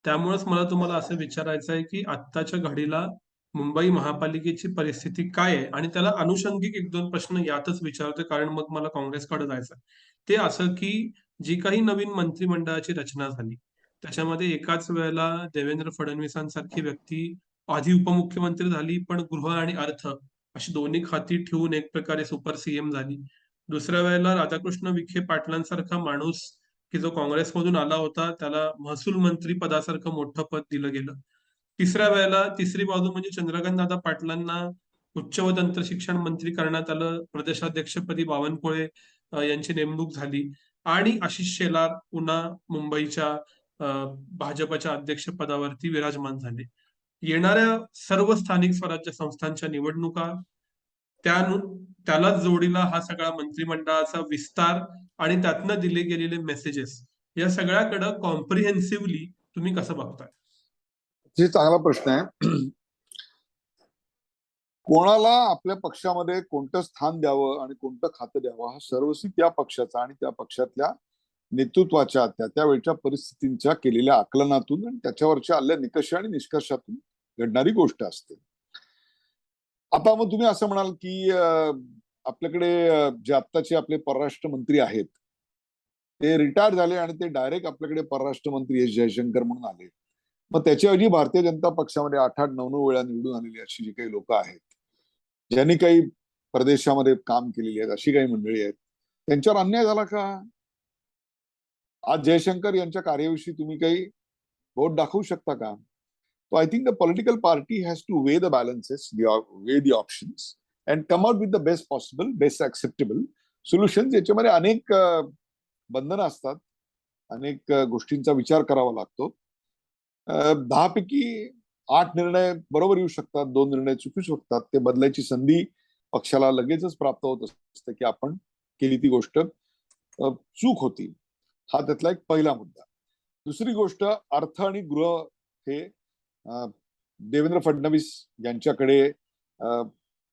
त्यामुळेच मला तुम्हाला असं विचारायचं आहे की आत्ताच्या घडीला मुंबई महापालिकेची परिस्थिती काय आहे, आणि त्याला अनुषंगिक 1-2 प्रश्न यातच विचारतोय, कारण मग मला काँग्रेसकडे जायचं. ते असं की जी काही नवीन मंत्रिमंडळाची रचना झाली त्याच्यामध्ये एकाच वेळेला देवेंद्र फडणवीसांसारखी व्यक्ती आधी उपमुख्यमंत्री झाली, पण गृह आणि अर्थ अशी दोन्ही खाती ठेवून एक प्रकारे सुपर सीएम झाली. दुसऱ्या वेळेला राधाकृष्ण विखे पाटलांसारखा माणूस की जो काँग्रेसमधून आला होता, त्याला महसूल मंत्री पदासारखं मोठं पद दिलं गेलं. तिसऱ्या वेळेला तिसरी बाजू म्हणजे चंद्रकांत दादा पाटलांना उच्च व तंत्र शिक्षण मंत्री करण्यात आलं. प्रदेशाध्यक्षपदी बावनकुळे यांची नेमणूक झाली, आणि आशिष शेलार पुन्हा मुंबईच्या भाजपच्या अध्यक्षपदावरती विराजमान झाले. येणाऱ्या सर्व स्थानिक स्वराज्य संस्थांच्या निवडणुका, त्यालाच जोडीला हा सगळा मंत्रिमंडळाचा विस्तार आणि त्यातनं दिले गेलेले मेसेजेस, या सगळ्याकडे कॉम्प्रिहेन्सिव्हली तुम्ही कसं बघताय? हे चांगला प्रश्न आहे. कोणाला आपल्या पक्षामध्ये कोणतं स्थान द्यावं आणि कोणतं खातं द्यावं हा सर्वस्वी त्या पक्षाचा आणि त्या पक्षातल्या नेतृत्वाच्या त्यावेळच्या परिस्थितींच्या केलेल्या आकलनातून आणि त्याच्यावरच्या आलेल्या निकष आणि निष्कर्षातून घडणारी गोष्ट असते. आता मग तुम्ही असं म्हणाल की आपल्याकडे जे आत्ताचे आपले परराष्ट्र मंत्री आहेत ते रिटायर झाले आणि ते डायरेक्ट आपल्याकडे परराष्ट्र मंत्री एस जयशंकर म्हणून आले. मग त्याच्याऐवजी भारतीय जनता पक्षामध्ये 8-8, 9-9 वेळा निवडून आलेली अशी जी काही लोक आहेत, ज्यांनी काही प्रदेशामध्ये काम केलेली आहेत, अशी काही मंडळी आहेत, त्यांच्यावर अन्याय झाला का? आज जयशंकर यांच्या कार्याविषयी तुम्ही काही बोट दाखवू शकता का? So I think the political party has to weigh the balances, weigh the options, and come out with the best possible, best acceptable solutions. याच्यामध्ये अनेक बंधनं असतात, अनेक गोष्टींचा विचार करावा लागतो. 10 पैकी 8 निर्णय बरोबर येऊ शकतात, 2 निर्णय चुकू शकतात. ते बदलायची संधी पक्षाला लगेचच प्राप्त होत असते की आपण केली ती गोष्ट चूक होती. हा त्यातला एक पहिला मुद्दा. दुसरी गोष्ट, अर्थ आणि गृह हे देवेंद्र फडणवीस यांच्याकडे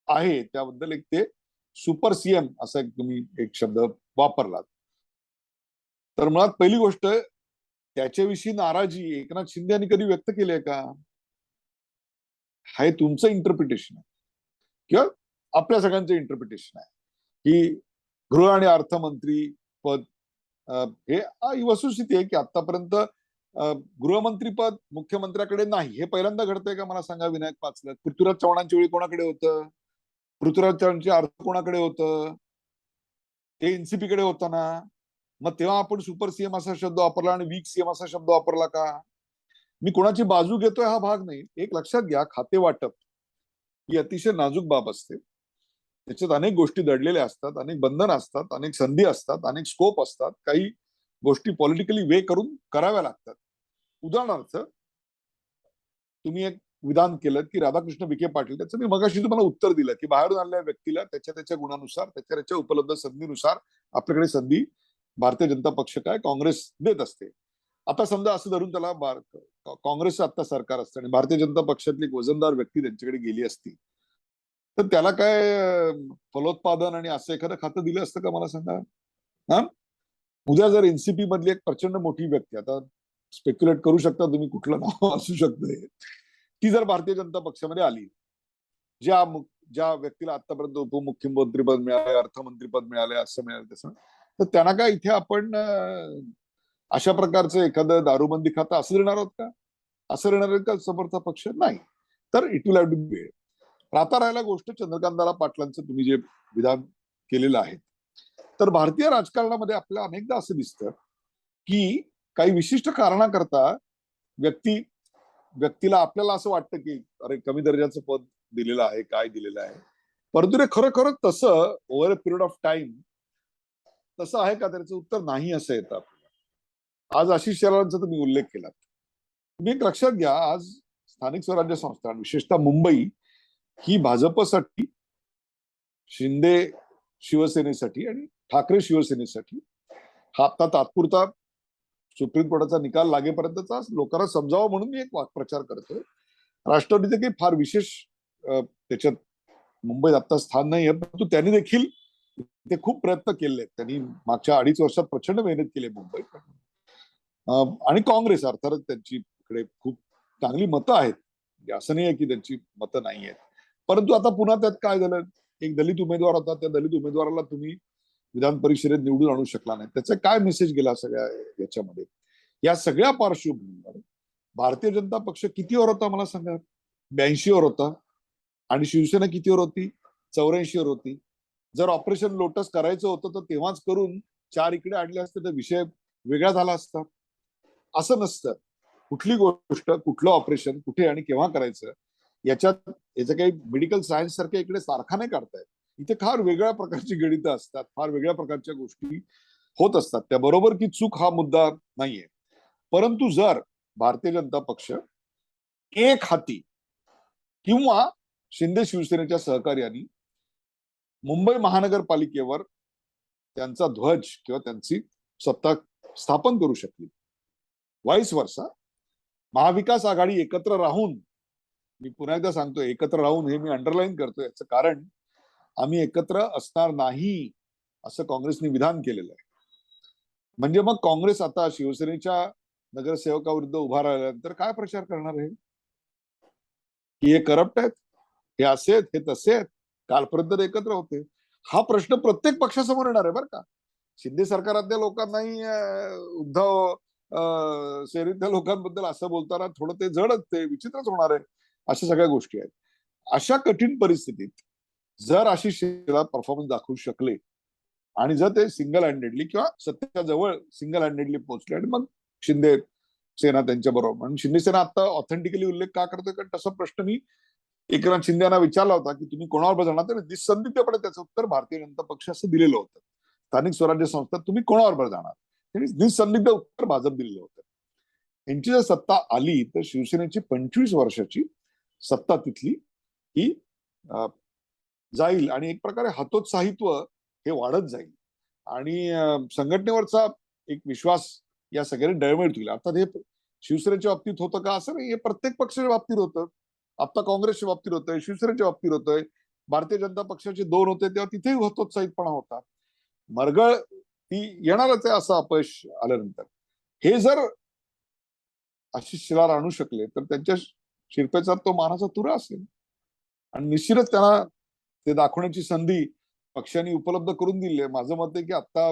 आहे, त्याबद्दल एक ते सुपर सीएम असा तुम्ही एक शब्द वापरलात. तर मुळात पहिली गोष्ट, त्याच्याविषयी नाराजी एकनाथ शिंदे यांनी कधी व्यक्त केली आहे का? हे तुमचं इंटरप्रिटेशन आहे किंवा आपल्या सगळ्यांचं इंटरप्रिटेशन आहे की गृह आणि अर्थमंत्री पद हे ही वस्तुस्थिती आहे की आतापर्यंत गृहमंत्रीपद मुख्यमंत्र्याकडे नाही. हे पहिल्यांदा घडतंय का मला सांगा विनायक पाचलत? पृथ्वीराज चव्हाणांच्या वेळी कोणाकडे होतं? पृथ्वीराज चव्हाणांचे अर्थ कोणाकडे होतं? ते एनसीपी कडे होतं ना. मग तेव्हा आपण सुपर सीएम असा शब्द वापरला आणि वीक सीएम असा शब्द वापरला का? मी कोणाची बाजू घेतोय हा भाग नाही. एक लक्षात घ्या, खाते वाटप ही अतिशय नाजूक बाब असते. त्याच्यात अनेक गोष्टी दडलेल्या असतात, अनेक बंधन असतात, अनेक संधी असतात, अनेक स्कोप असतात. काही गोष्टी पॉलिटिकली वे करून कराव्या लागतात. उदाहरणार्थ, तुम्ही एक विधान केलं की राधाकृष्ण विखे पाटील, त्याचं मी मगाशी तुम्हाला उत्तर दिलं की बाहेरून आलेल्या व्यक्तीला त्याच्या त्याच्या गुणानुसार, त्याच्या त्याच्या उपलब्ध संधीनुसार आपल्याकडे संधी भारतीय जनता पक्ष काय काँग्रेस देत असते. आता समजा असं धरून त्याला काँग्रेसचं आता सरकार असतं आणि भारतीय जनता पक्षातली एक वजनदार व्यक्ती त्यांच्याकडे गेली असती, तर त्याला काय फलोत्पादन आणि असं एखादं खातं दिलं असतं का मला सांगा? हा, उद्या जर एनसीपी मधली एक प्रचंड मोठी व्यक्ती, आता स्पेक्युलेट करू शकता तुम्ही कुठलं नाव असू शकतं, ती जर भारतीय जनता पक्षामध्ये आली, ज्या ज्या व्यक्तीला आतापर्यंत उपमुख्यमंत्रीपद मिळाले, अर्थमंत्रीपद मिळाले, असं मिळालं तसं, तर त्यांना काय इथे आपण अशा प्रकारचं एखादं दारूबंदी खातं असं देणार आहोत का? असं देणार का समोरचा पक्ष? नाही. तर it will have to be वेळ. आता राहिला गोष्ट चंद्रकांतदादा पाटलांचं तुम्ही जे विधान केलेलं आहे, तर भारतीय राजकारणामध्ये आपल्याला अनेकदा असं दिसतं की काही विशिष्ट कारणाकरता व्यक्तीला आपल्याला असं वाटतं की अरे कमी दर्जाचं पद दिलेलं आहे, काय दिलेलं आहे, परंतु ते खरं तसं over a period of time तसं आहे का? त्याचं उत्तर नाही असं येतं आपल्याला. आज आशिष शेलारांचा तुम्ही उल्लेख केला. तुम्ही एक लक्षात घ्या, आज स्थानिक स्वराज्य संस्था विशेषतः मुंबई ही भाजपसाठी, शिंदे शिवसेनेसाठी आणि ठाकरे शिवसेनेसाठी हा आता तात्पुरता सुप्रीम कोर्टाचा निकाल लागेपर्यंतचा लोकांना समजावं म्हणून मी एक वाक्प्रचार करतोय. राष्ट्रवादीचे काही फार विशेष त्याच्यात मुंबईत आता स्थान नाही आहे, परंतु त्यांनी देखील ते खूप प्रयत्न केले. त्यांनी मागच्या 2.5 वर्षात प्रचंड मेहनत केली मुंबईत. आणि काँग्रेस अर्थातच त्यांची इकडे खूप चांगली मतं आहेत, असं नाही आहे की त्यांची मतं नाही आहेत. परंतु आता पुन्हा त्यात काय झालं, एक दलित उमेदवार होता, त्या दलित उमेदवाराला तुम्ही विधान परिषदेत निवडून आणू शकला नाही. त्याचा काय मेसेज गेला सगळ्या याच्यामध्ये? या सगळ्या पार्श्वभूमीवर भारतीय जनता पक्ष कितीवर होता मला सांगा? 82 वर होता. आणि शिवसेना कितीवर होती? 84 वर होती. जर ऑपरेशन लोटस करायचं होतं तर तेव्हाच करून 4 इकडे आणले असते तर विषय वेगळा झाला असता. असं नसतं. कुठली गोष्ट, कुठलं ऑपरेशन, कुठे आणि केव्हा करायचं, याचं काही मेडिकल सायन्स सारख्या इकडे सारखा नाही काढतायत. इथे फार वेगळ्या प्रकारची गणितं असतात, फार वेगळ्या प्रकारच्या गोष्टी होत असतात. त्या बरोबर की चूक हा मुद्दा नाहीये. परंतु जर भारतीय जनता पक्ष एक हाती किंवा शिंदे शिवसेनेच्या सहकार्याने मुंबई महानगरपालिकेवर त्यांचा ध्वज किंवा त्यांची सत्ता स्थापन करू शकली, वाईस वर्षा महाविकास आघाडी एकत्र राहून, मी पुन्हा एकदा सांगतोय एकत्र राहून, हे मी अंडरलाईन करतोय, याचं कारण आम्ही एकत्र असणार नाही असं काँग्रेसने विधान केलेलं आहे. म्हणजे मग काँग्रेस आता शिवसेनेच्या नगरसेवकाविरुद्ध उभा राहिल्यानंतर काय प्रचार करणार आहे की हे करप्ट आहेत, हे असे आहेत, हे तसे आहेत, कालपर्यंत एकत्र होते? हा प्रश्न प्रत्येक पक्षासमोर येणार आहे बरं का. शिंदे सरकारातल्या लोकांनाही उद्धव शहरीतल्या लोकांबद्दल असं बोलताना थोडं ते जडच, ते विचित्रच होणार आहे. अशा सगळ्या गोष्टी आहेत. अशा कठीण परिस्थितीत जर आशिष शेलार परफॉर्मन्स दाखवू शकले आणि जर ते सिंगल हँडेडली किंवा सत्तेच्या जवळ सिंगल हँडेडली पोहोचले आणि मग शिंदे सेना त्यांच्या बरोबर, म्हणून शिंदे सेना आता ऑथेंटिकली उल्लेख का करतोय, कारण तसा प्रश्न मी एकनाथ शिंदे यांना विचारला होता की तुम्ही कोणावर जाणार, तर निसंदिग्धपणे त्याचं उत्तर भारतीय जनता पक्ष असं दिलेलं होतं. स्थानिक स्वराज्य संस्थात तुम्ही कोणावर जाणार, त्यांनी निसंदिग्ध उत्तर भाजप दिलेलं होतं. यांची जर सत्ता आली तर शिवसेनेची 25 वर्षाची सत्ता तिथली ही जाईल आणि एक प्रकारे हतोत्साहित्व हे वाढत जाईल आणि संघटनेवरचा एक विश्वास या सगळ्यांनी डळमळीत होईल. अर्थात हे शिवसेनेच्या बाबतीत होतं का असं नाही, हे प्रत्येक पक्षाच्या बाबतीत होतं. आता काँग्रेसच्या बाबतीत होतंय, शिवसेनेच्या बाबतीत होतंय, भारतीय जनता पक्षाचे 2 होते तेव्हा तिथेही हतोत्साहितपणा होता. मरगळ ती येणारच आहे असं अपयश आल्यानंतर. हे जर आशिष शेलार आणू शकले तर त्यांच्या शिरपेचा तो मानाचा तुरा असेल आणि निश्चितच त्यांना ते दाखवण्याची संधी पक्षांनी उपलब्ध करून दिली आहे. माझं मत आहे की आता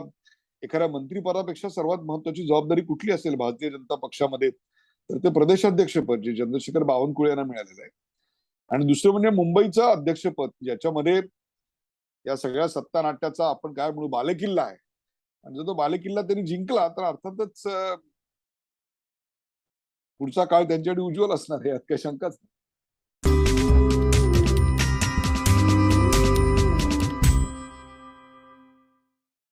एखाद्या मंत्रिपदापेक्षा सर्वात महत्वाची जबाबदारी कुठली असेल भारतीय जनता पक्षामध्ये, तर ते प्रदेशाध्यक्षपद जे चंद्रशेखर बावनकुळे यांना मिळालेलं आहे. आणि दुसरं म्हणजे मुंबईचं अध्यक्षपद, ज्याच्यामध्ये या सगळ्या सत्ता नाट्याचा आपण काय म्हणू बालेकिल्ला आहे. आणि जर तो बालेकिल्ला त्यांनी जिंकला तर अर्थातच पुढचा काळ त्यांच्यासाठी उज्ज्वल असणार आहे, यात काही शंकाच नाही.